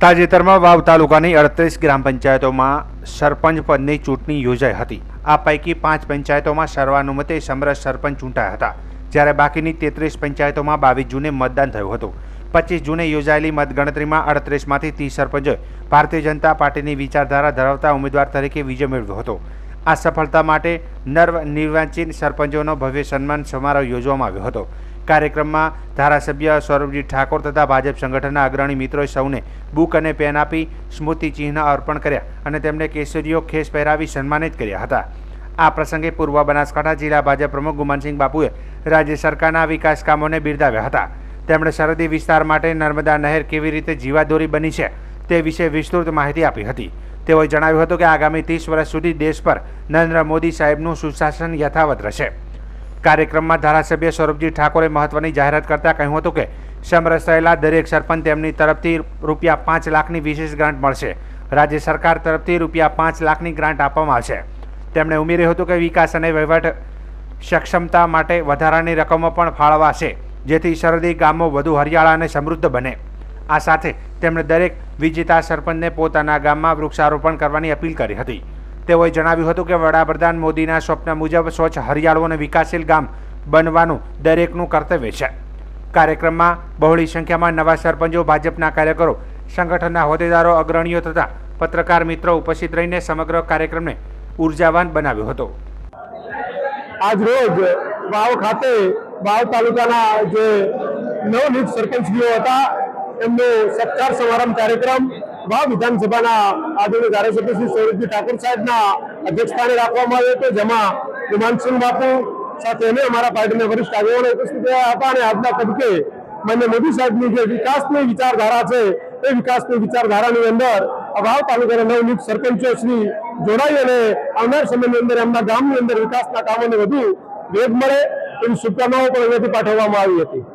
તાજેતરમાં વાવ તાલુકાની 38 ગ્રામ પંચાયતોમાં સરપંચ પદની ચૂંટણી યોજાઈ હતી। આ પૈકી 5 પંચાયતોમાં સર્વાનુમતે સમરસ સરપંચ ચૂંટાયા હતા, જ્યારે બાકીની 33 પંચાયતોમાં 22 જૂને મતદાન થયું હતું। 25 જૂને યોજાયેલી મતગણતરીમાં 38માંથી 30 સરપંચોએ ભારતીય જનતા પાર્ટીની વિચારધારા ધરાવતા ઉમેદવાર તરીકે વિજય મેળવ્યો હતો। આ સફળતા માટે નવનિર્વાચિત સરપંચોનો ભવ્ય સન્માન સમારોહ યોજવામાં આવ્યો હતો। કાર્યક્રમમાં ધારાસભ્ય સૌરભજી ઠાકોર તથા ભાજપ સંગઠનના અગ્રણી મિત્રોએ સૌને બુક અને પેન આપી સ્મૃતિ ચિહ્ન અર્પણ કર્યા અને તેમને કેસરીયો ખેસ પહેરાવી સન્માનિત કર્યા હતા। આ પ્રસંગે પૂર્વ બનાસકાંઠા જિલ્લા ભાજપ પ્રમુખ ગુમાનસિંહ બાપુએ રાજ્ય સરકારના વિકાસ કામોને બિરદાવ્યા હતા। તેમણે સરહદી વિસ્તાર માટે નર્મદા નહેર કેવી રીતે જીવાદોરી બની છે તે વિશે વિસ્તૃત માહિતી આપી હતી। તેઓએ જણાવ્યું હતું કે આગામી 30 વર્ષ સુધી દેશ પર નરેન્દ્ર મોદી સાહેબનું સુશાસન યથાવત રહેશે। કાર્યક્રમમાં ધારાસભ્ય સૌરભજી ઠાકોરે મહત્વની જાહેરાત કરતા કહ્યું હતું કે સમરસ થયેલા દરેક સરપંચ તેમની તરફથી ₹5 લાખની વિશેષ ગ્રાન્ટ મળશે। રાજ્ય સરકાર તરફથી ₹5 લાખની ગ્રાન્ટ આપવામાં આવશે। તેમણે ઉમેર્યું હતું કે વિકાસ અને વહીવટ સક્ષમતા માટે વધારાની રકમો પણ ફાળવાશે, જેથી સરહદી ગામો વધુ હરિયાળા અને સમૃદ્ધ બને। આ સાથે તેમણે દરેક વિજેતા સરપંચને પોતાના ગામમાં વૃક્ષારોપણ કરવાની અપીલ કરી હતી। તેઓએ જણાવ્યું હતું કે વડાપ્રધાન મોદીના સ્વપ્ન મુજબ સ્વચ્છ, હરિયાળું અને વિકાસશીલ ગામ બનવાનું દરેકનું કર્તવ્ય છે। કાર્યક્રમમાં બહોળી સંખ્યામાં નવા સરપંચો, ભાજપના કાર્યકરો, સંગઠનના હોદ્દેદારો, અગ્રણીઓ તથા પત્રકાર મિત્રો ઉપસ્થિત રહીને સમગ્ર કાર્યક્રમને ઉર્જાવાન બનાવ્યો હતો। આજ રોજ વાવ ખાતે વાવ તાલુકાના જે નવનિયુક્ત સરપંચીઓ હતા એમનો સત્કાર સમારંભ કાર્યક્રમ વાવ વિધાનસભાના આદરણીય ધારાસભ્ય શ્રી સૌરભજી ઠાકોર સાહેબના અધ્યક્ષસ્થાને રાખવામાં આવ્યો હતો, જેમાં ગુમાનસિંહ બાપુ સાથે અમે અમારા પાર્ટીના વરિષ્ઠ આગેવાનો ઉપસ્થિત રહ્યા હતા। અને આજના તબક્કે માનનીય મોદી સાહેબની જે વિકાસની વિચારધારા છે એ વિકાસની વિચારધારાની અંદર વાવ તાલુકાના નવનિયુક્ત સરપંચો શ્રી જોડાઈ અને આવનાર સમયની અંદર એમના ગામની અંદર વિકાસના કામોને વધુ વેગ મળે એવી શુભકામનાઓ પણ અહીંયાથી પાઠવવામાં આવી હતી।